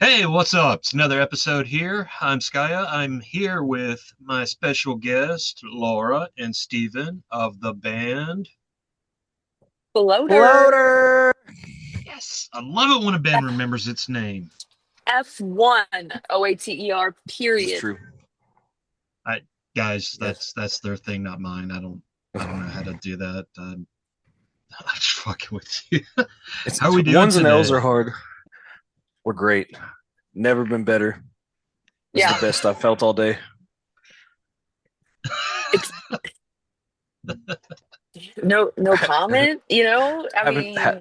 Hey, what's up? It's another episode here. I'm Skya. I'm here with my special guest, Laura and Steven of the band. Floater. Floater. Yes, I love it when a band remembers its name. f1oater, This is period. true. I guys, Yes. that's their thing, not mine. I don't know how to do that. I'm just fucking with you. It's How are we doing ones and L's today? are hard. We're great. Never been better. This is the Yeah. best I've felt all day. Ex- no comment, I Haven't ha-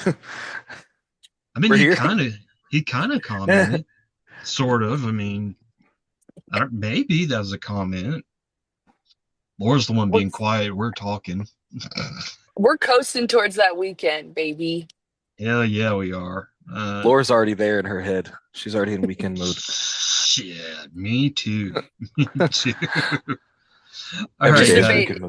mean, I mean, we're he here. kind of he kind of commented, sort of. I mean, I don't, maybe that was a comment. Laura's the one we're being quiet. We're talking. we're coasting towards that weekend, baby. Hell yeah, we are. Laura's already there in her head. She's already in weekend mode. Shit, me too. Me too. All Every right, Just day is guys. debate. weekend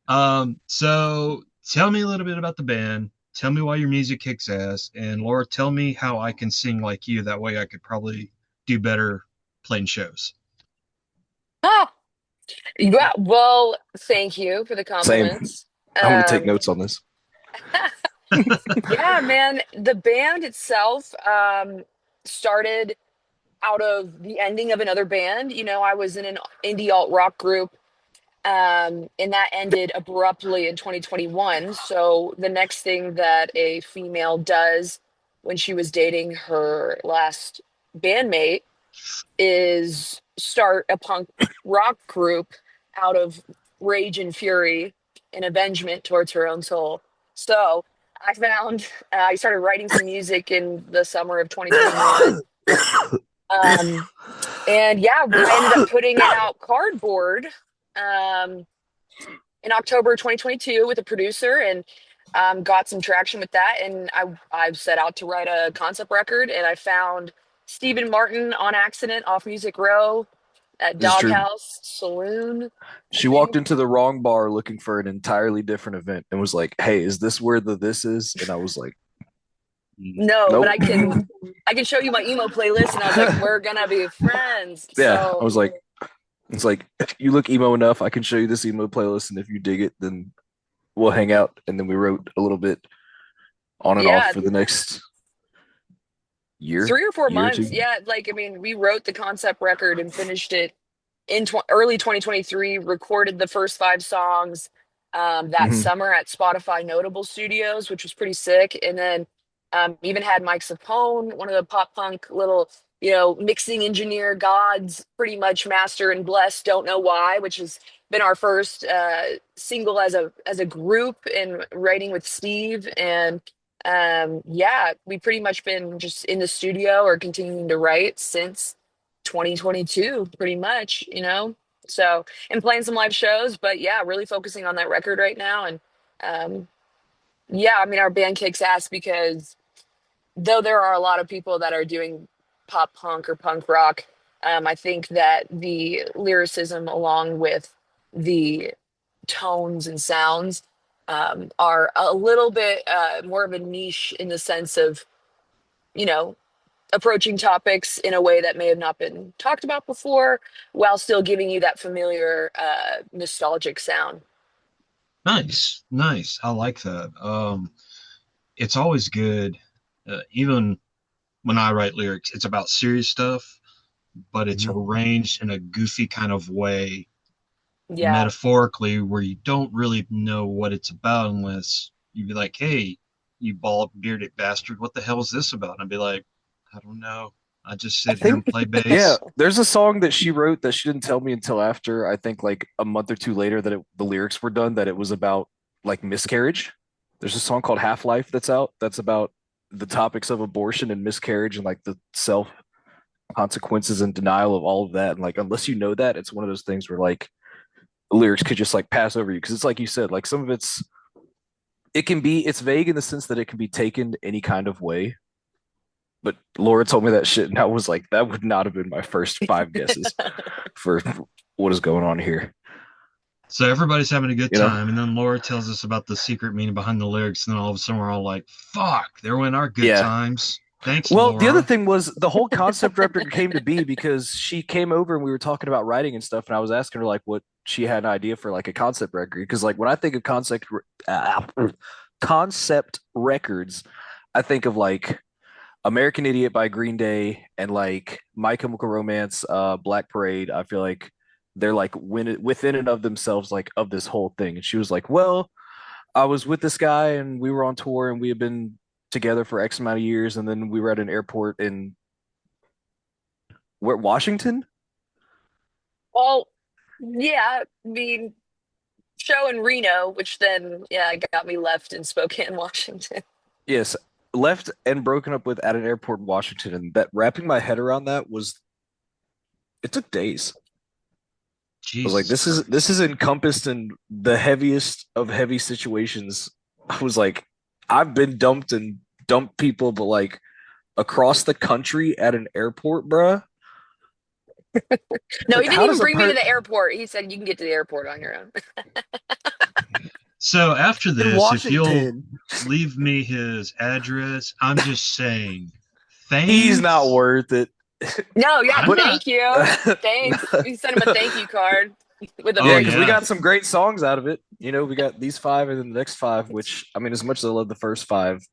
mode. So tell me a little bit about the band. Tell me why your music kicks ass, and Laura, tell me how I can sing like you. That way, I could probably do better playing shows. Ah, yeah. Well, thank you for the Same. compliments. I'm gonna take Um, notes on this. yeah, man. The band itself started out of the ending of another band. I was in an indie alt rock group. And that ended abruptly in 2021. So the next thing that a female does when she was dating her last bandmate is start a punk rock group out of rage and fury and avengement towards her own soul. So I started writing some music in the summer of 2021. Um, and yeah, I ended up putting out Cardboard. Um, in October 2022 with a producer and got some traction with that. And I set out to write a concept record, and I found Stephen Martin on accident off Music Row at This is true. Doghouse Saloon, I She walked think. into the wrong bar looking for an entirely different event and was like, "Hey, is this where the this is?" And I was like, No, but "Nope." I can show you my emo playlist, and I was like, we're gonna be friends. Yeah, I So was like, it's like if you look emo enough, I can show you this emo playlist, and if you dig it, then we'll hang out. And then we wrote a little bit on and off yeah, for the next year, 3 or 4 months. two. Yeah, like I mean, we wrote the concept record and finished it in early 2023, recorded the first 5 songs that Hmm. summer at Spotify Notable Studios, which was pretty sick. And then even had Mike Sapone, one of the pop punk little, mixing engineer gods, pretty much master and blessed. Don't know why, which has been our first single as a group and writing with Steve. And yeah, we pretty much been just in the studio or continuing to write since 2022 pretty much. So and playing some live shows, but yeah, really focusing on that record right now. And um yeah, I mean, our band kicks ass because though there are a lot of people that are doing pop punk or punk rock, I think that the lyricism along with the tones and sounds are a little bit more of a niche in the sense of you know approaching topics in a way that may have not been talked about before while still giving you that familiar nostalgic sound. Nice, nice. I like that. It's always good, even when I write lyrics. It's about serious stuff, but it's Hmm. arranged in a goofy kind of way, Yeah. metaphorically, where you don't really know what it's about unless you be like, "Hey, you bald bearded bastard, what the hell is this about?" And I'd be like, "I don't know. I just I sit here think, and play yeah, bass." there's a song that she wrote that she didn't tell me until after, I think like a month or two later that the lyrics were done, that it was about like miscarriage. There's a song called Half Life that's out that's about the topics of abortion and miscarriage and like the self consequences and denial of all of that. And like, unless you know that, it's one of those things where like the lyrics could just like pass over you. Cause it's like you said, like some of it's vague in the sense that it can be taken any kind of way. But Laura told me that shit, and I was like, that would not have been my first five guesses for what is going on here. So everybody's having a good you know? time, and then Laura tells us about the secret meaning behind the lyrics, and then all of a sudden we're all like, "Fuck, there went our good Yeah. times." Thanks, Well, the other Laura. thing was the whole concept record came to be because she came over and we were talking about writing and stuff, and I was asking her like what she had an idea for like a concept record because like when I think of uh, concept records, I think of like American Idiot by Green Day and like My Chemical Romance, Black Parade. I feel like they're like within and of themselves like of this whole thing. And she was like, "Well, I was with this guy and we were on tour and we had been together for X amount of years, and then we were at an airport in where Washington. Well, yeah, I mean, show in Reno, which then, yeah, got me left in Spokane, Washington. Yes, left and broken up with at an airport in Washington, and that wrapping my head around that was it took days. I was like, Jesus this is Christ. encompassed in the heaviest of heavy situations. I was like, I've been dumped and dumped people, but like across the country at an airport, bruh. No, he Like, didn't how even does a bring me to per the airport. He said you can get to the airport on your own. So after in this, if you'll Washington? leave me his address, I'm just saying, He's not thanks. worth it. No, yeah, I'm But not. thank you. Thanks. We sent him a thank you card with a Oh yeah, because we video. yeah, got some great songs out of it. You know, we got these five and then the next five, which I mean, as much as I love the first five,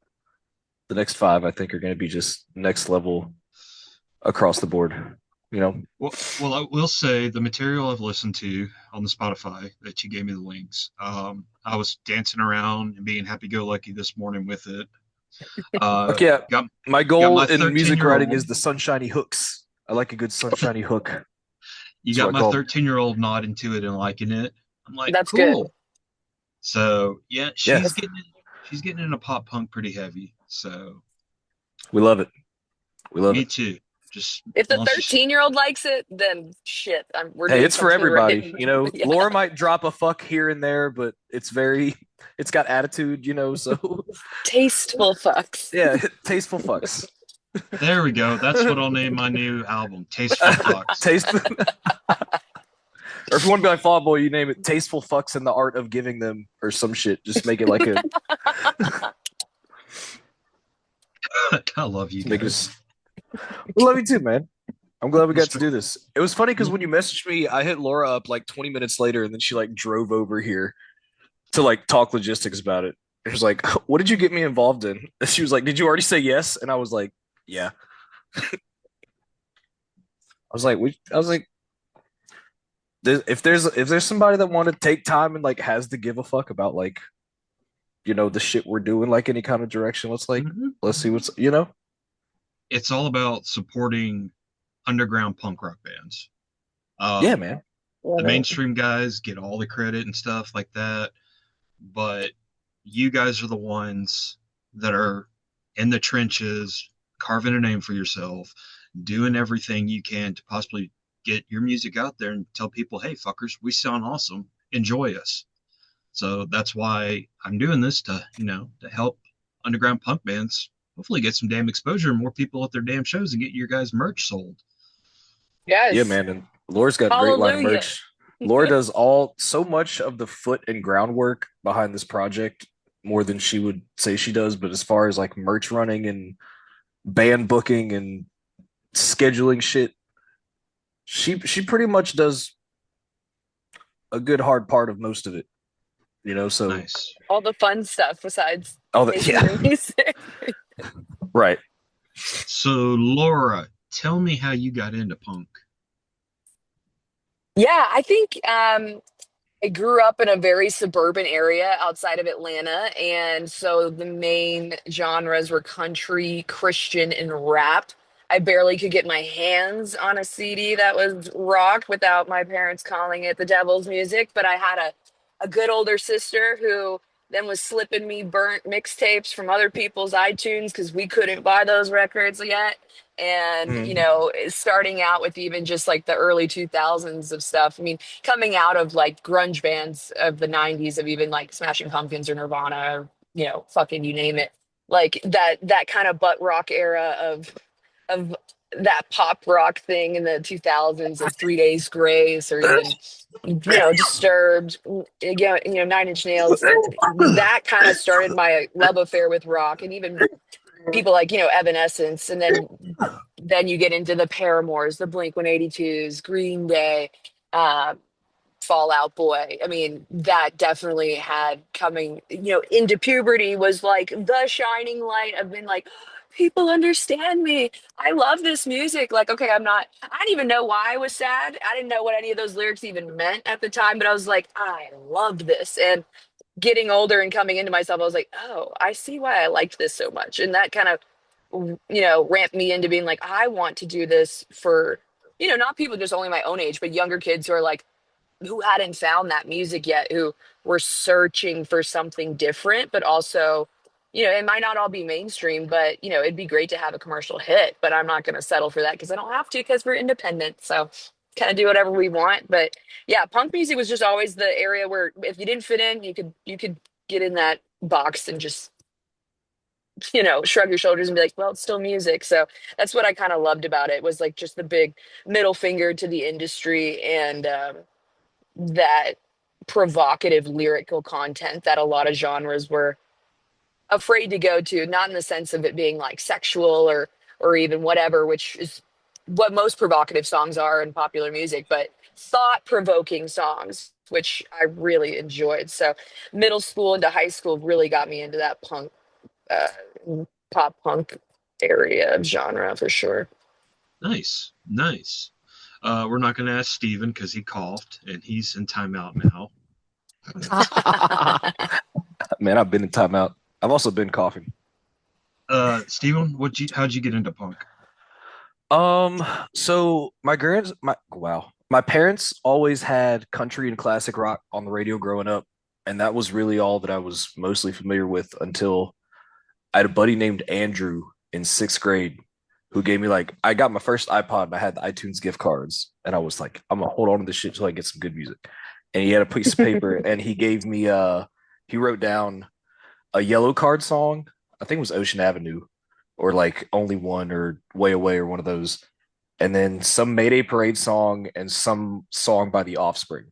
the next five I think are going to be just next level across the board. You know, well, I will say the material I've listened to on the Spotify that you gave me the links. I was dancing around and being happy-go-lucky this morning with it. like yeah, Got my got goal my in 13 music year writing old. is the sunshiny hooks. I like a good sunshiny hook. You That's got what I my call them. 13-year-old nodding to it and liking it. I'm like, That's good. cool. So yeah, Yeah, she's getting into pop punk pretty heavy. So we love it. We love me it. too. Just If as the long as she, 13-year-old likes it, then shit, we're Hey, doing it's for something everybody. right. You know, Yeah, Laura might drop a fuck here and there, but it's got attitude. You know, so tasteful fucks. yeah, tasteful fucks. there we go. That's what I'll name my new album, Tasteful Fucks. Taste, or if you want to be like Fall Boy, you name it "Tasteful Fucks in the Art of Giving Them" or some shit. Just make it like a I love you make it. guys. We love you too, man. I'm glad we got to Sp- do this. It was funny because when you messaged me, I hit Laura up like 20 minutes later, and then she like drove over here to like talk logistics about it. It was like, "What did you get me involved in?" She was like, "Did you already say yes?" And I was like, "Yeah." I was like, if there's somebody that want to take time and like has to give a fuck about like the shit we're doing, like any kind of direction, Mhm. let's see what's. It's all about supporting underground punk rock bands. Yeah, Um, man. the Love it. mainstream guys get all the credit and stuff like that, but you guys are the ones that are in the trenches, carving a name for yourself, doing everything you can to possibly get your music out there and tell people, hey, fuckers, we sound awesome. Enjoy us. So that's why I'm doing this to help underground punk bands hopefully get some damn exposure and more people at their damn shows and get your guys' merch sold. Yeah, Yes. man. And Laura's got a great line of Hallelujah. merch. Laura does all so much of the foot and groundwork behind this project more than she would say she does. But as far as like merch running and band booking and scheduling shit, she pretty much does a good hard part of most of it. So Nice. All the fun stuff besides all that, making yeah, your music. right. So, Laura, tell me how you got into punk. Yeah, I think I grew up in a very suburban area outside of Atlanta, and so the main genres were country, Christian, and rap. I barely could get my hands on a CD that was rock without my parents calling it the devil's music, but I had a good older sister who then was slipping me burnt mixtapes from other people's iTunes because we couldn't buy those records yet. And, Mhm. starting out with even just like the early 2000s of stuff. I mean, coming out of like grunge bands of the 90s of even like Smashing Pumpkins or Nirvana or fucking you name it, like that kind of butt rock era of that pop rock thing in the 2000s of 3 Days Grace or even Disturbed, Nine Inch Nails. That kind of started my love affair with rock, and even people like Evanescence, and then you get into the Paramores, the Blink 182s, Green Day, uh, Fallout Boy. I mean, that definitely had coming, into puberty was like the shining light of being like, people understand me. I love this music. Like, okay, I didn't even know why I was sad. I didn't know what any of those lyrics even meant at the time, but I was like, I loved this. And getting older and coming into myself, I was like, oh, I see why I liked this so much. And that kind of, ramped me into being like, I want to do this for, not people just only my own age, but younger kids who are like, who hadn't found that music yet, who were searching for something different, but also, it might not all be mainstream, but it'd be great to have a commercial hit, but I'm not going to settle for that because I don't have to because we're independent. So kind of do whatever we want. But yeah, punk music was just always the area where if you didn't fit in, you could get in that box and just, shrug your shoulders and be like, well, it's still music. So that's what I kind of loved about it was like just the big middle finger to the industry and, that provocative lyrical content that a lot of genres were afraid to go to, not in the sense of it being like sexual or even whatever, which is what most provocative songs are in popular music, but thought provoking songs, which I really enjoyed. So middle school into high school really got me into that punk, uh, pop punk area of genre for sure. Nice, nice. We're not going to ask Steven because he coughed and he's in timeout now. Man, I've been in timeout. I've also been coughing. Steven, how'd you get into punk? So my parents always had country and classic rock on the radio growing up, and that was really all that I was mostly familiar with until I had a buddy named Andrew in sixth grade who gave me like I got my first iPod and I had the iTunes gift cards, and I was like, I'm gonna hold on to this shit till I get some good music. And he had a piece of paper and he gave me he wrote down a yellow card song. I think it was Ocean Avenue or like Only One or Way Away or one of those. And then some Mayday Parade song and some song by the Offspring.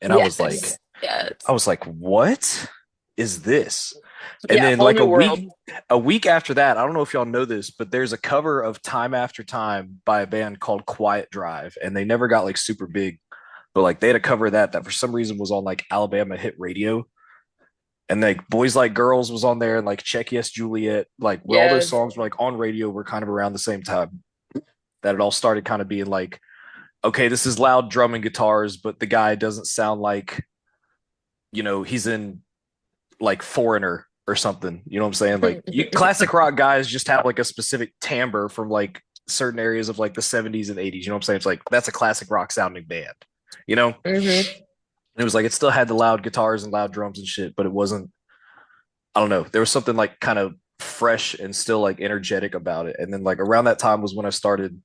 And Yes. Yes. I was like, what is this? And Yeah. then Whole like new world. a week after that, I don't know if y'all know this, but there's a cover of Time After Time by a band called Quiet Drive, and they never got like super big, but like they had a cover of that for some reason was on like Alabama hit radio, and like Boys Like Girls was on there, and like Check Yes Juliet, like where all those Yes. songs were like on radio were kind of around the same time that it all started kind of being like, okay, this is loud drum and guitars, but the guy doesn't sound like, he's in like Foreigner or something. You know what I'm saying? Like classic rock guys just have like a specific timbre from like certain areas of like the 70s and 80s. You know what I'm saying? It's like that's a classic rock sounding band, you know? Hmm. It was like it still had the loud guitars and loud drums and shit, but it wasn't, I don't know. There was something like kind of fresh and still like energetic about it. And then like around that time was when I started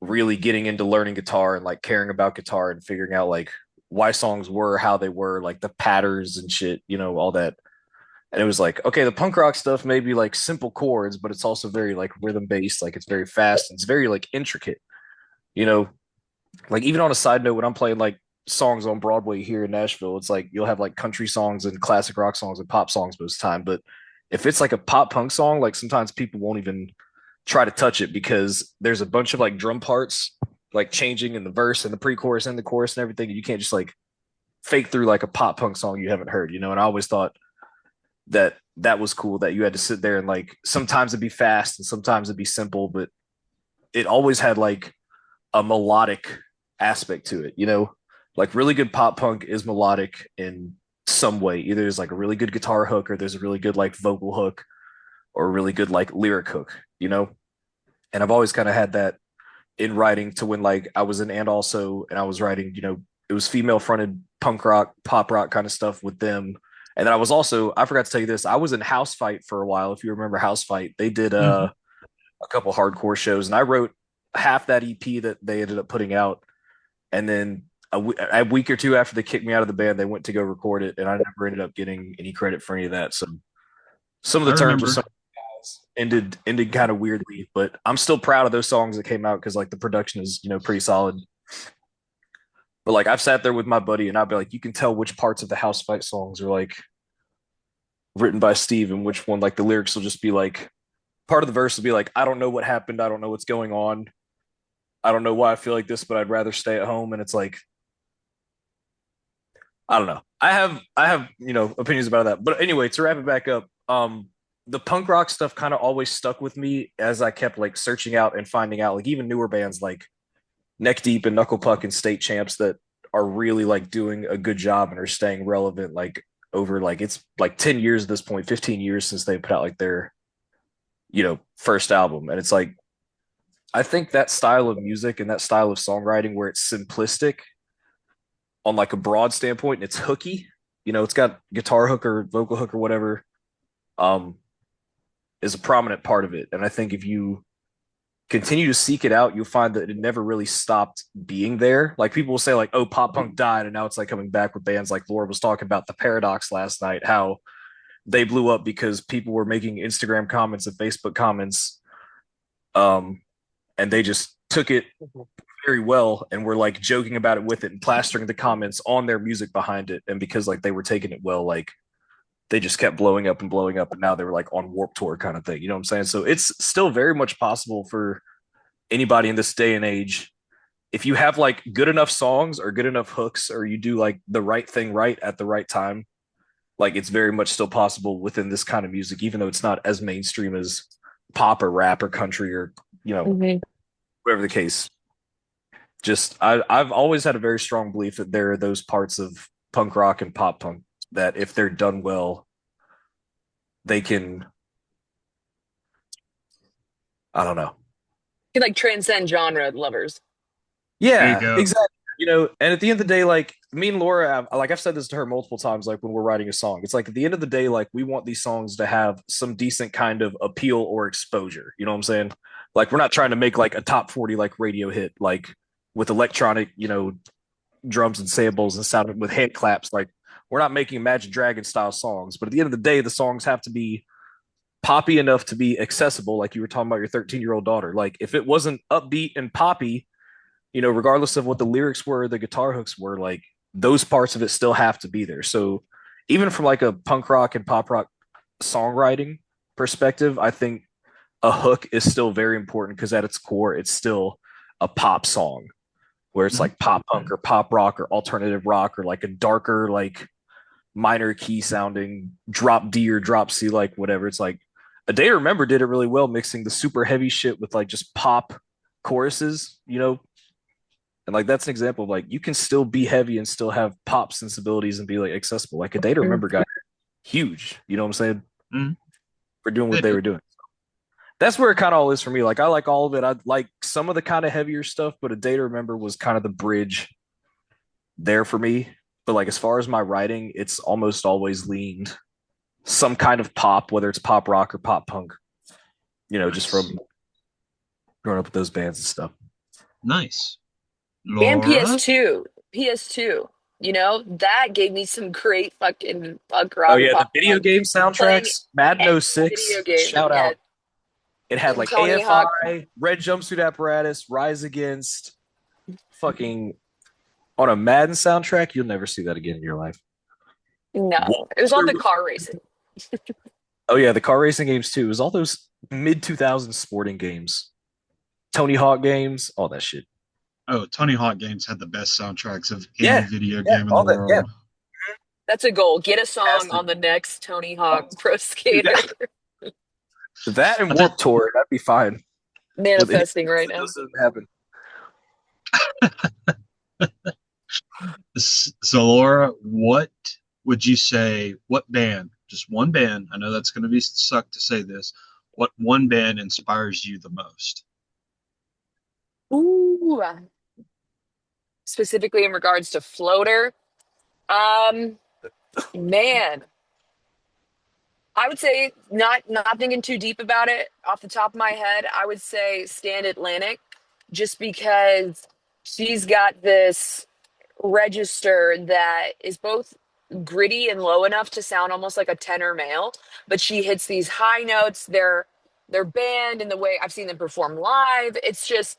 really getting into learning guitar and like caring about guitar and figuring out like why songs were how they were, like the patterns and shit, all that. And it was like, okay, the punk rock stuff may be like simple chords, but it's also very like rhythm based, like it's very fast, it's very like intricate, you know. Like even on a side note, when I'm playing like songs on Broadway here in Nashville, it's like you'll have like country songs and classic rock songs and pop songs most of the time. But if it's like a pop punk song, like sometimes people won't even try to touch it because there's a bunch of like drum parts like changing in the verse and the pre-chorus and the chorus and everything. And you can't just like fake through like a pop punk song you haven't heard, And I always thought that was cool that you had to sit there and like sometimes it'd be fast and sometimes it'd be simple, but it always had like a melodic aspect to it. Like really good pop punk is melodic in some way. Either there's like a really good guitar hook or there's a really good like vocal hook or a really good like lyric hook. And I've always kind of had that in writing to when like I was in And Also and I was writing, it was female fronted punk rock, pop rock kind of stuff with them. And then I was also, I forgot to tell you this, I was in House Fight for a while. If you remember House Fight, they did Mhm. a couple hardcore shows and I wrote half that EP that they ended up putting out. And then a week or two after they kicked me out of the band, they went to go record it. And I never ended up getting any credit for any of that. So some of I the terms of remember. some guys ended kind of weirdly, but I'm still proud of those songs that came out because like the production is pretty solid. But like I've sat there with my buddy and I'll be like, you can tell which parts of the house fight songs are like written by Steve and which one like the lyrics will just be like part of the verse will be like, I don't know what happened, I don't know what's going on, I don't know why I feel like this, but I'd rather stay at home. And it's like I don't know. I have opinions about that. But anyway, to wrap it back up, the punk rock stuff kind of always stuck with me as I kept like searching out and finding out like even newer bands like Neck Deep and Knuckle Puck and State Champs that are really like doing a good job and are staying relevant like over like it's like 10 years at this point, 15 years since they put out like their first album. And it's like I think that style of music and that style of songwriting where it's simplistic on like a broad standpoint and it's hooky, it's got guitar hook or vocal hook or whatever, um, is a prominent part of it. And I think if you continue to seek it out, you'll find that it never really stopped being there. Like people will say, like, oh, pop punk died, and now it's like coming back with bands like Laura was talking about the Paradox last night, how they blew up because people were making Instagram comments and Facebook comments, and they just took it very well and were like joking about it with it and plastering the comments on their music behind it. And because like they were taking it well, like they just kept blowing up and blowing up, and now they were like on Warp Tour kind of thing. You know what I'm saying? So it's still very much possible for anybody in this day and age, if you have like good enough songs or good enough hooks, or you do like the right thing right at the right time, like it's very much still possible within this kind of music, even though it's not as mainstream as pop or rap or country or Mhm. whatever the case. Just I've always had a very strong belief that there are those parts of punk rock and pop punk that if they're done well, they can, I don't know. You like transcend genre lovers. There you Yeah, go. exactly. And at the end of the day, like me and Laura, like I've said this to her multiple times, like when we're writing a song, it's like at the end of the day, like we want these songs to have some decent kind of appeal or exposure. You know what I'm saying? Like we're not trying to make like a top 40 like radio hit, like with electronic, drums and samples and sound with hand claps. Like we're not making Imagine Dragon style songs, but at the end of the day, the songs have to be poppy enough to be accessible. Like you were talking about your 13-year-old daughter. Like if it wasn't upbeat and poppy, regardless of what the lyrics were, the guitar hooks were, like those parts of it still have to be there. So even from like a punk rock and pop rock songwriting perspective, I think a hook is still very important because at its core, it's still a pop song where it's Mhm. like pop punk or pop rock or alternative rock or like a darker, like minor key sounding drop D or drop C, like whatever. It's like A Day to Remember did it really well, mixing the super heavy shit with like just pop choruses, and like that's an example of like you can still be heavy and still have pop sensibilities and be like accessible. Like A Day to Mm. Remember got huge, you know what I'm saying? Mhm. For doing what It they did. were doing. That's where it kind of all is for me. Like I like all of it. I like some of the kind of heavier stuff, but A Day to Remember was kind of the bridge there for me. But like as far as my writing, it's almost always leaned some kind of pop, whether it's pop rock or pop punk, just Nice. from growing up with those bands and stuff. Nice. And Laura? PS2. PS2. That gave me some great fucking punk Oh rock yeah, the pop video punk. game Playing soundtracks, Madden any oh video 06, game. shout Yeah. out. It had And like Tony Hawk. AFI, Red Jumpsuit Apparatus, Rise Against, fucking on a Madden soundtrack. You'll never see that again in your life. What No. It was all other- the car racing. Oh yeah, the car racing games too. It was all those mid 2000s sporting games, Tony Hawk games, all that shit. Oh, Tony Hawk games had the best soundtracks of any Yeah, video yeah, game in the all that. Yeah, world. That's a goal. Get a song fantastic. on the next Tony Hawk Oh, Pro dude, Skater. that and I think Warp Tour, that'd be fine. With any Manifesting right that now. doesn't happen. so. Laura, what would you say? What band? Just one band. I know that's going to be suck to say this. What one band inspires you the most? Ooh. Specifically in regards to floater. Um, man, I would say not thinking too deep about it off the top of my head. I would say Stand Atlantic, just because she's got this register that is both gritty and low enough to sound almost like a tenor male, but she hits these high notes. They're their band and the way I've seen them perform live. It's just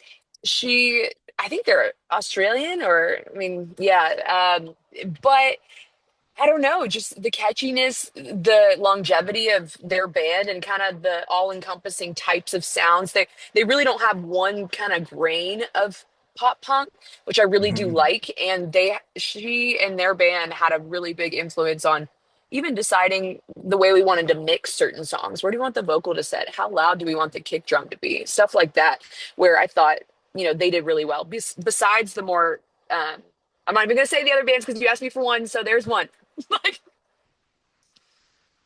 I think they're Australian or I mean, yeah. But I don't know, just the catchiness, the longevity of their band and kind of the all-encompassing types of sounds. They really don't have one kind of grain of pop punk, which I really do Mhm. like. And she and their band had a really big influence on even deciding the way we wanted to mix certain songs. Where do you want the vocal to set? How loud do we want the kick drum to be? Stuff like that, where I thought, they did really well. Besides the more, I'm not even going to say the other bands because you asked me for one, so there's one. Like,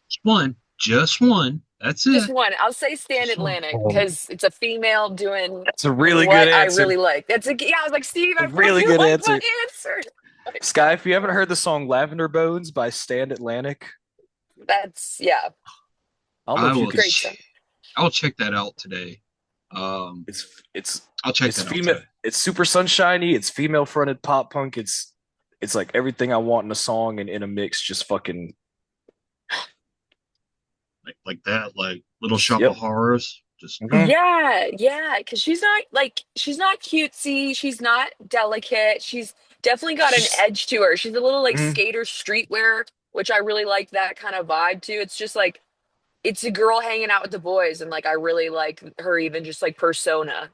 Just one. Just one. That's just it. one. I'll say Stand Just one. Atlantic because it's a female doing That's a really good what I answer. really like. Yeah, I was like, Steve, A I really fucking good like my answer. answer. Like, Sky, if you haven't heard the song Lavender Bones by Stand Atlantic, yeah, I don't know I if you will. could. great song. I'll check that out today. Um, It's I'll check it's that out female. today. It's super sunshiny. It's female fronted pop punk. It's like everything I want in a song and in a mix. Just fucking Like that. Like Little just Shop of yep. Horrors. Just Mhm. Yeah, because she's not cutesy, she's not delicate. She's definitely got an She's edge to her. She's a little like mhm. skater streetwear, which I really like that kind of vibe too. It's just like it's a girl hanging out with the boys, and like I really like her even just like persona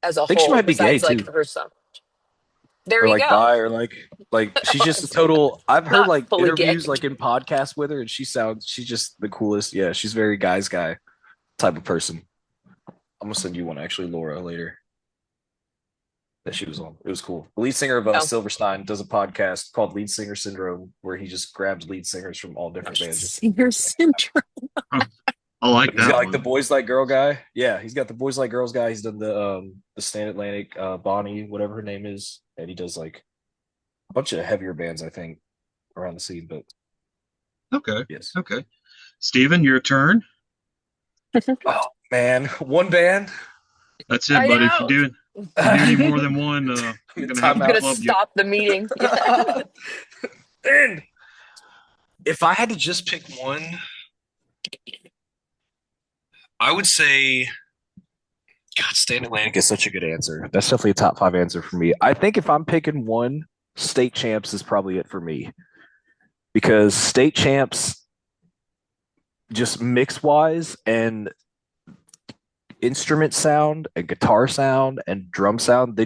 as a I think she whole, might be gay besides like too, her son. There or you like go. bi, or like she's just a total. I've heard Not like fully gay. interviews like in podcasts with her, and she's just the coolest. Yeah, she's very guy's guy type of person. I'm gonna send you one actually, Laura, later that she was on. It was cool. The lead singer of No. Silverstein does a podcast called Lead Singer Syndrome, where he just grabs lead singers from all different bands. Just Singer syndrome. I like he's got that like the one. Boys Like Girl guy. Yeah, he's got the Boys Like Girls guy. He's done the Stand Atlantic, Bonnie, whatever her name is, and he does like a bunch of heavier bands, I think, around the scene. But Okay. yes. Okay. Steven, your turn. Oh man, one band. That's it, I buddy. know. If you do any more than one, I'm gonna have I'm to gonna Timeout. club you. stop the meeting. Yeah. And if I had to just pick one, I would say, God, Stand Atlantic is such a good answer. That's definitely a top five answer for me. I think if I'm picking one, State Champs is probably it for me because State Champs, just mix wise and instrument sound and guitar sound and drum sound,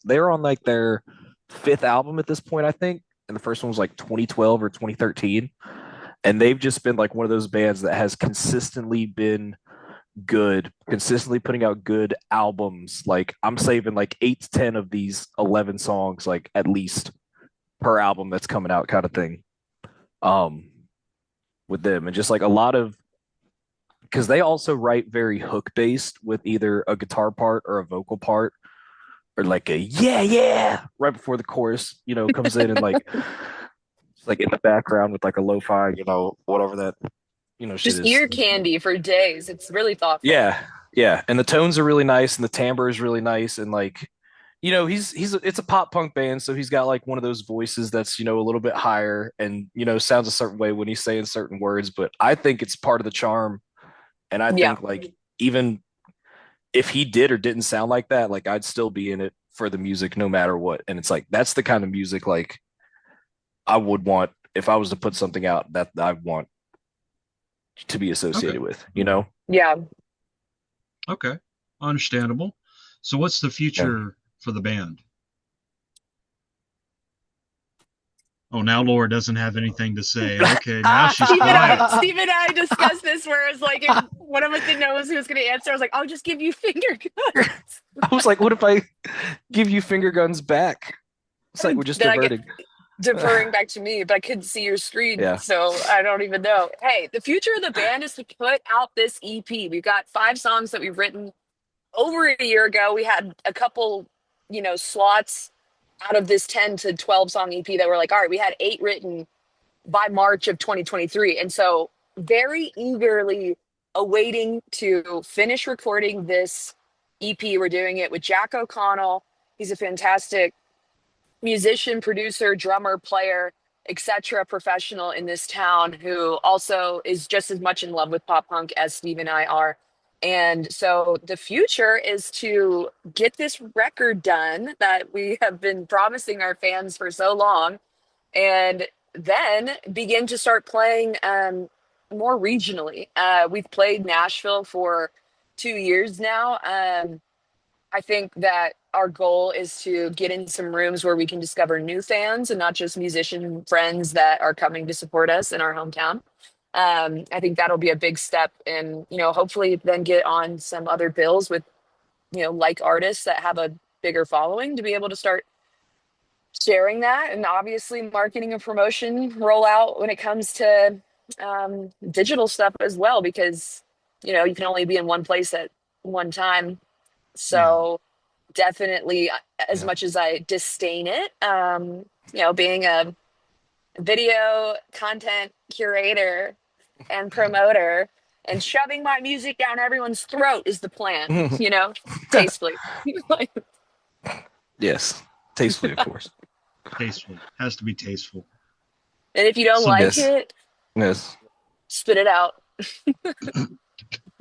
they're on like their fifth album at this point, I think. And the first one was like 2012 or 2013. And they've just been like one of those bands that has consistently been good, consistently putting out good albums. Like I'm saving like 8 to 10 of these 11 songs, like at least per album that's coming out, kind of thing. Um, with them, and just like a lot of because they also write very hook based with either a guitar part or a vocal part or like a yeah right before the chorus, comes in and like it's like in the background with like a lo-fi, whatever that shit Just is. ear candy for days. It's really thoughtful. Yeah, yeah, and the tones are really nice, and the timbre is really nice, and like, he's it's a pop punk band, so he's got like one of those voices that's a little bit higher, and sounds a certain way when he's saying certain words. But I think it's part of the charm, and I Yeah. think like even if he did or didn't sound like that, like I'd still be in it for the music no matter what. And it's like that's the kind of music like I would want if I was to put something out that I want to be Okay. associated with. Yeah. Okay. Understandable. So what's the Yeah. future for the band? Oh, now Laura doesn't have anything to say. Okay, now she's quiet. Steve and I discussed this where it's like if one of us didn't know who was going to answer, I was like, I'll just give you finger guns. I was like, what if I give you finger guns back? It's like we're just Then I get diverting. deferring back to me, but I couldn't see your screen, Yeah. so I don't even know. Hey, the future of the band is to put out this EP. We've got 5 songs that we've written over a year ago. We had a couple, slots out of this 10 to 12 song EP that were like, all right, we had 8 written by March of 2023. And so very eagerly awaiting to finish recording this EP. We're doing it with Jack O'Connell. He's a fantastic musician, producer, drummer, player, etc. professional in this town who also is just as much in love with pop punk as Steve and I are. And so the future is to get this record done that we have been promising our fans for so long, and then begin to start playing more regionally. We've played Nashville for 2 years now. I think that our goal is to get in some rooms where we can discover new fans and not just musician friends that are coming to support us in our hometown. I think that'll be a big step, and hopefully then get on some other bills with like artists that have a bigger following to be able to start sharing that, and obviously marketing and promotion roll out when it comes to digital stuff as well, because you can only be in one place at one time. Yeah. So definitely, as Yeah. much as I disdain it, being a video content curator and promoter and shoving my music down everyone's throat is the plan, tastefully. Like, Yes, tastefully, of course. Tasteful. Has to be tasteful. and if you don't Some like Yes, it, yes. spit it out.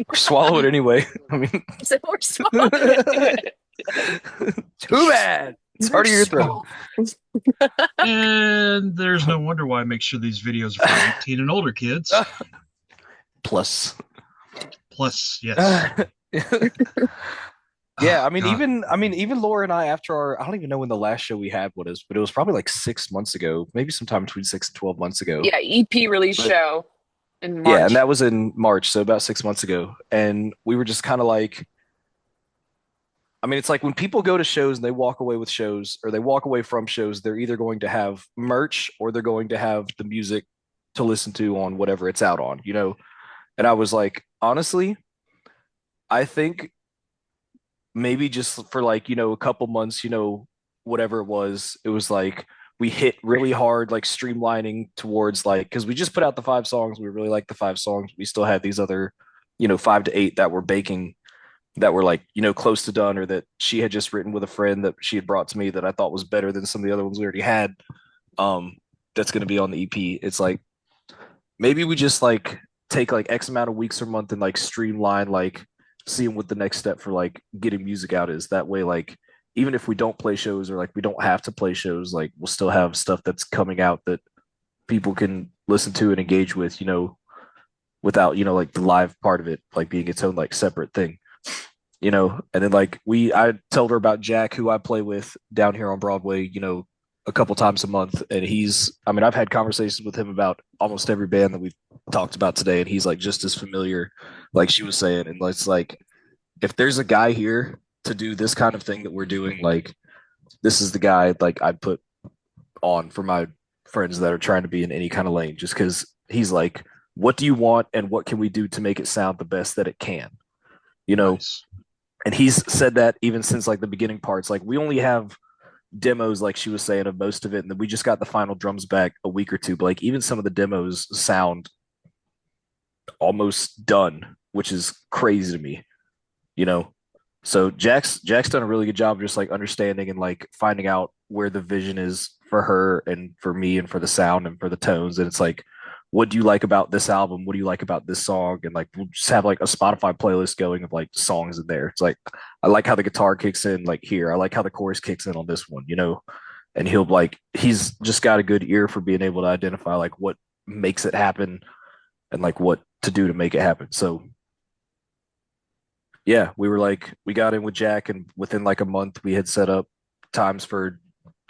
Or swallow it anyway. I mean, So we're swallowing it. too bad. It's We're hard of your throat. And there's no wonder why I make sure these videos are for 18 and older kids. Plus. Plus, yes. Yeah, Oh, God. even Laura and I, after our, I don't even know when the last show we had was, but it was probably like 6 months ago, maybe sometime between 6 and 12 months ago. Yeah, EP release But show in yeah, and March. that was in March, so about 6 months ago. And we were just kind of like, I mean, it's like when people go to shows and they walk away with shows or they walk away from shows, they're either going to have merch or they're going to have the music to listen to on whatever it's out on, you know? And I was like, honestly, I think maybe just for like, a couple months, whatever it was like we hit really hard, like streamlining towards like, because we just put out the 5 songs. We really like the 5 songs. We still had these other, 5 to 8 that were baking that were like, close to done or that she had just written with a friend that she had brought to me that I thought was better than some of the other ones we already had. Um, that's going to be on the EP. It's like, maybe we just like take like X amount of weeks or month and like streamline, like seeing what the next step for like getting music out is. That way, like even if we don't play shows or like we don't have to play shows, like we'll still have stuff that's coming out that people can listen to and engage with, without, like the live part of it, like being its own like separate thing. And then like I told her about Jack, who I play with down here on Broadway, a couple times a month. And I've had conversations with him about almost every band that we've talked about today. And he's like just as familiar, like she was saying. And it's like, if there's a guy here to do this kind of thing that we're doing, like this is the guy like I'd put on for my friends that are trying to be in any kind of lane, just because he's like, what do you want and what can we do to make it sound the best that it can? Nice. And he's said that even since like the beginning parts. Like we only have demos, like she was saying, of most of it, and then we just got the final drums back a week or two. But like even some of the demos sound almost done, which is crazy to me, you know. So Jack's done a really good job just like understanding and like finding out where the vision is for her and for me and for the sound and for the tones. And it's like, what do you like about this album? What do you like about this song? And like we'll just have like a Spotify playlist going of like songs in there. It's like I like how the guitar kicks in like here. I like how the chorus kicks in on this one, you know. And he's just got a good ear for being able to identify like what makes it happen and like what to do to make it happen. So yeah, we got in with Jack, and within like a month we had set up times for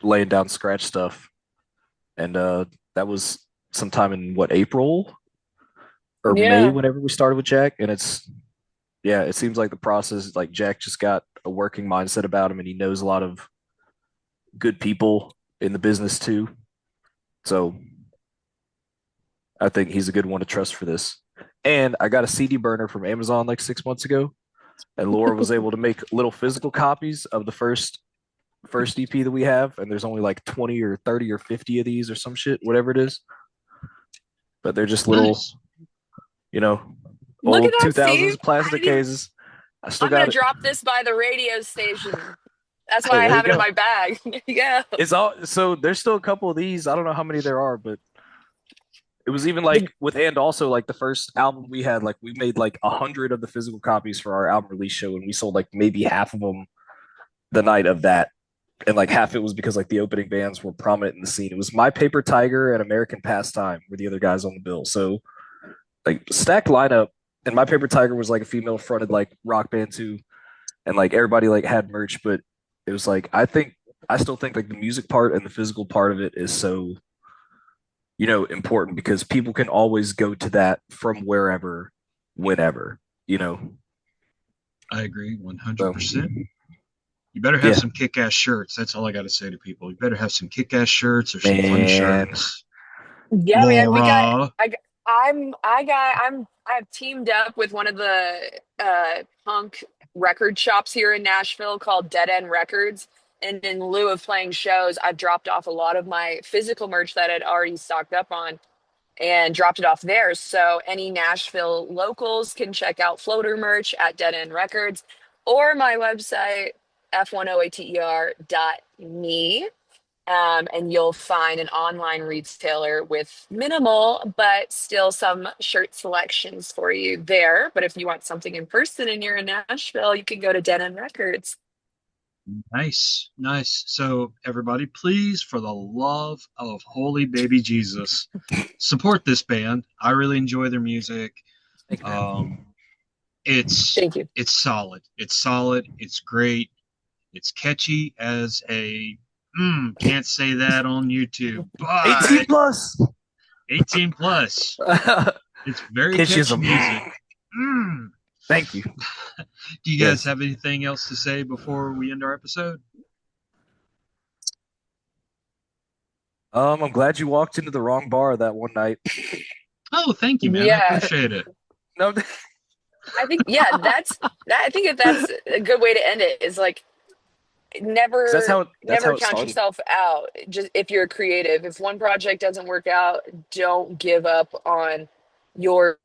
laying down scratch stuff. And that was sometime in what, April or May, Yeah. whenever we started with Jack. And it seems like the process, like Jack just got a working mindset about him and he knows a lot of good people in the business too. So I think he's a good one to trust for this. And I got a CD burner from Amazon like 6 months ago, and Laura was able to make little physical copies of the first EP that we have, and there's only like 20 or 30 or 50 of these or some shit, whatever it is. But they're just little, Nice. Look at old that, 2000s Steve. plastic cases. I still I'm gonna got it. drop this by the radio station. That's Hey, why I there you have it in go. my bag. Yeah. It's all so there's still a couple of these. I don't know how many there are, but It was even The, like with and also like the first album we had, like we made like 100 of the physical copies for our album release show, and we sold like maybe half of them the night of that, and like half it was because like the opening bands were prominent in the scene. It was My Paper Tiger and American Pastime were the other guys on the bill. So like stacked lineup, and My Paper Tiger was like a female fronted like rock band too, and like everybody like had merch, but it was like I still think like the music part and the physical part of it is so important because people can always go to that from wherever, whenever, you know. I agree So 100%. You better have yeah, some kick-ass shirts. That's all I got to say to people. You better have some kick-ass shirts or some funny man. shirts. yeah, man, we got. Laura. I. Got- I've teamed up with one of the punk record shops here in Nashville called Dead End Records. And in lieu of playing shows, I've dropped off a lot of my physical merch that I'd already stocked up on and dropped it off there. So any Nashville locals can check out floater merch at Dead End Records or my website, f1oater.me. And you'll find an online retailer with minimal, but still some shirt selections for you there. But if you want something in person and you're in Nashville, you can go to Dead End Records. Nice, nice. So, everybody, please, for the love of holy baby Jesus, support this band. I really enjoy their music. Thank you, Um, man. it's Thank you. it's solid. It's solid. It's great. It's catchy as a can't say that on YouTube, 18 but plus. 18 plus. It's very catchy Kitschism. music. Mm. Thank you. Do you guys Yes. have anything else to say before we end our episode? I'm glad you walked into the wrong bar that one night. Oh, thank you, man. I Yeah, appreciate it. No, I think that's that. I think that that's a good way to end it. Is like that's never how never it count started. yourself out. Just if you're creative, if one project doesn't work out, don't give up on your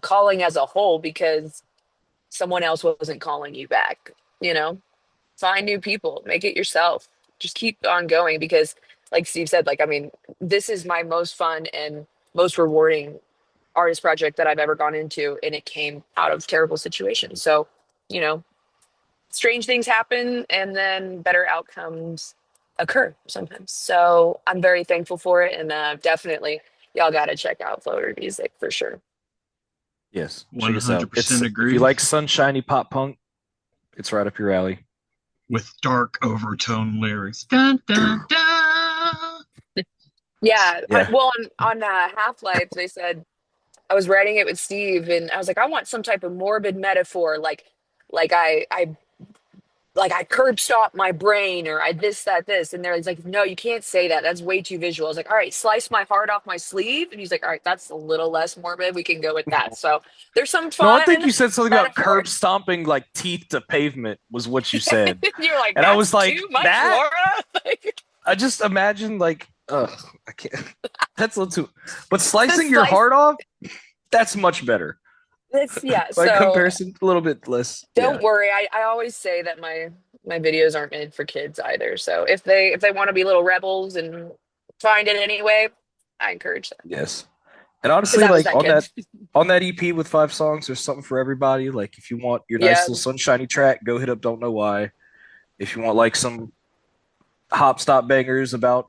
calling as a whole because someone else wasn't calling you back. You know, find new people, make it yourself. Just keep on going because, like Steve said, like I mean, this is my most fun and most rewarding artist project that I've ever gone into, and it came out of terrible situations. So, you know, strange things happen, and then better outcomes occur sometimes. So I'm very thankful for it, and definitely y'all got to check out Floater Music for sure. Yes, check us out. It's 100% if you agree like sunshiny pop punk, it's right up your alley. with dark overtone lyrics. Dun, dun, dun. Yeah, Yeah. well, on Half Life, they said I was writing it with Steve, and I was like, I want some type of morbid metaphor, like I curb stop my brain or I this that this, and they're like, no, you can't say that. That's way too visual. I was like, all right, slice my heart off my sleeve, and he's like, all right, that's a little less morbid. We can go with that. So there's some No, I think fun you said something about curb metaphors. stomping like teeth to pavement was what you said. You're like, And I that's was like, too much, that? Laura. Like, I just imagine like, I can't. That's a little too. But to slicing your slice heart off, that's much better. this, yeah. By So comparison, a little bit less. don't Yeah. worry. I always say that my videos aren't made for kids either. So if they want to be little rebels and find it anyway, I encourage that Yes. And because honestly, I was like that kid. on that EP with 5 songs, there's something for everybody. Like if you want your nice Yeah. little sunshiny track, go hit up Don't Know Why. If you want like some hop stop bangers about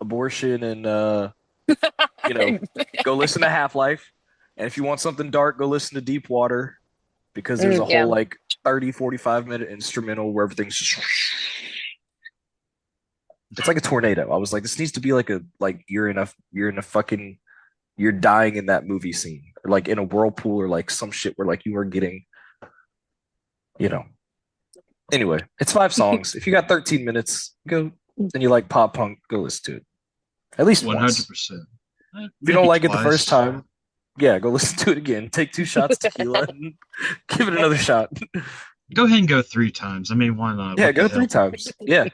abortion and you know, go listen to Half Life. And if you want something dark, go listen to Deep Water because there's a whole Yeah. like 30, 45-minute instrumental where everything's just it's like a tornado. I was like, this needs to be like you're in a fucking you're dying in that movie scene. Or like in a whirlpool or like some shit where like you are getting, you know. Anyway, it's 5 songs. If you got 13 minutes, go and you like pop punk, go listen to it. At least once. 100%. If you don't Maybe like it the first twice. time, yeah, go listen to it again. Take 2 shots tequila and give it another shot. Go ahead and go 3 times. I mean, why not? Yeah, What the go three hell? times. Yeah,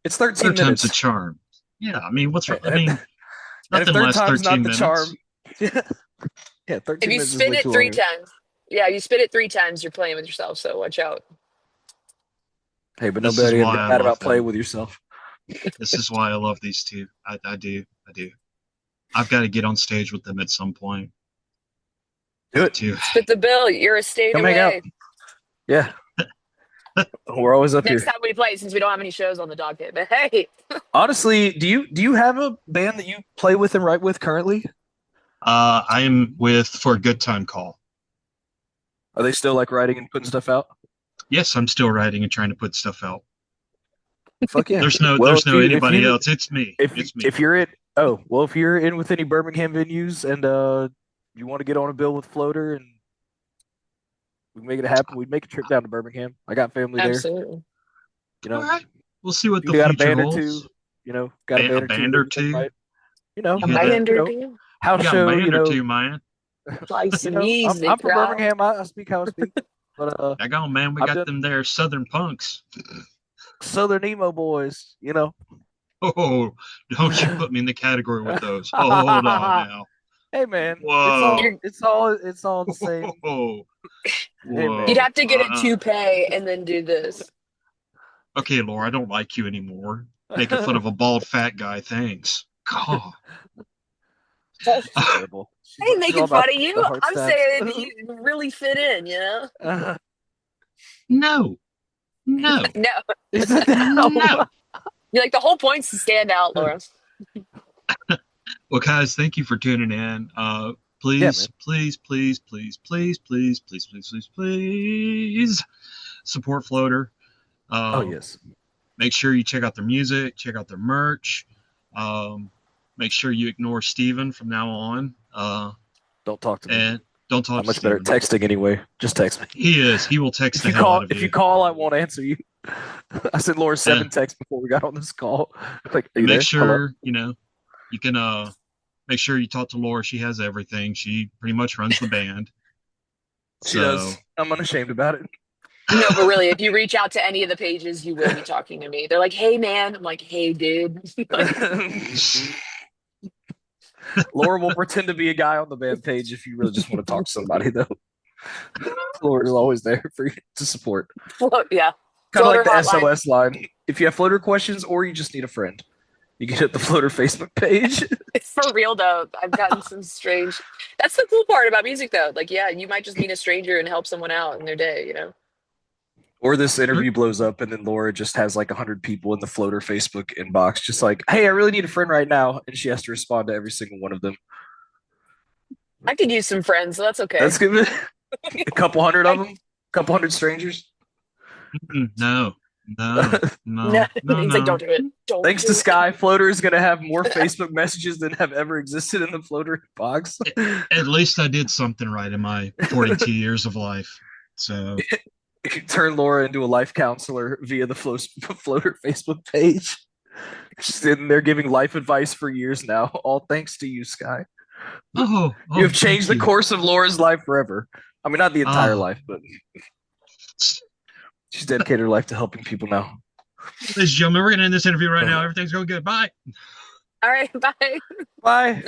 it's 13 Third time's a minutes. charm. Yeah, I mean, what's wrong? I And mean, if nothing third lasts time's not 13 the charm, minutes. yeah, yeah, If 13 you minutes is spin way it too three long. times, yeah, you spin it 3 times, you're playing with yourself. So watch out. Hey, but This is nobody why get I mad love about playing them. with yourself. This is why I love these two. I do. I do. I've got to get on stage with them at some point. Do it. Too. Spit the bill. You're a state Come hang out. away. Yeah. We're always up Next here. time we play, since we don't have any shows on the docket. But hey, Honestly, do you have a band that you play with and write with currently? I am with For a Good Time Call. Are they still like writing and putting stuff out? Yes, I'm still writing and trying to put stuff out. Fuck yeah. There's no Well, there's no anybody else. It's me. It's me. if you're in if you're in with any Birmingham venues and you want to get on a bill with Floater and we can make it happen, we'd make a trip down to Birmingham. I got family there. absolutely. You know, All right. We'll see what you the got a future band or holds. two. You know, got a A band band or two. Right? You know, You A got band you or know, two. house You got a show. band You or know, two, man. Like you some know, music, I'm from right? Birmingham. I speak how I speak. But Daggone, man, we I've got done them there Southern punks. Southern emo boys. You know. Oh, don't you put me in the category with those. Hold on now. Hey man, Whoa. it's all the same. Whoa. Hey You'd Whoa. have to get a toupee and then do this. Okay, Laura, I don't like you anymore. Making fun of a bald fat guy. Thanks. God. She's terrible. I ain't She's all making fun about of you. the heart I'm stabs. saying you really fit in, you know? No. No. He No. said no. No. You're like, the whole point's to stand out, Laura. Well, guys, thank you for tuning in. Yeah, Please, man. please, please, please, please, please, please, please, please, please support Floater. Oh yes. Make sure you check out their music, check out their merch. Make sure you ignore Steven from now on. Don't talk to me. And don't talk I'm to much better Steven. at texting anyway. Just text me. He is. He will text the hell out of If you. you call, I won't answer you. I sent Laura 7 Yeah. texts before we got on this call. Like, are you Make there? Hello? sure, you can make sure you talk to Laura. She has everything. She pretty much runs the band. She does. I'm unashamed about it. No, but really, if you reach out to any of the pages, you will be talking to me. They're like, hey, man. I'm like, hey, dude. Laura will pretend to be a guy on the band page if you really just want to talk to somebody, though. Laura is always there for you to support. Yeah. Kind of like Floater the hotline. SOS line. If you have Floater questions or you just need a friend, you can hit the Floater Facebook page. It's for real, though. I've gotten some strange. That's the cool part about music, though. Like, yeah, you might just meet a stranger and help someone out in their day, you know? Or this interview blows up and then Laura just has like 100 people in the Floater Facebook inbox, just like, hey, I really need a friend right now. And she has to respond to every single one of them. I could use some friends, so that's okay. That's good. A couple hundred of them, a couple hundred strangers. No. No. No. No, No. he's No. like, don't do it. Don't Thanks do to it. Sky, Floater is going to have more Facebook messages than have ever existed in the Floater box. At least I did something right in my 42 years of life. So You can turn Laura into a life counselor via the Floater Facebook page. She's sitting there giving life advice for years now, all thanks to you, Sky. You have changed the thank you. course of Laura's life forever. I mean, not the entire Oh. life, but she's dedicated her life to helping people now. Ladies and gentlemen, we're going to end this interview right now. Everything's going good. Bye. All right, bye. Bye.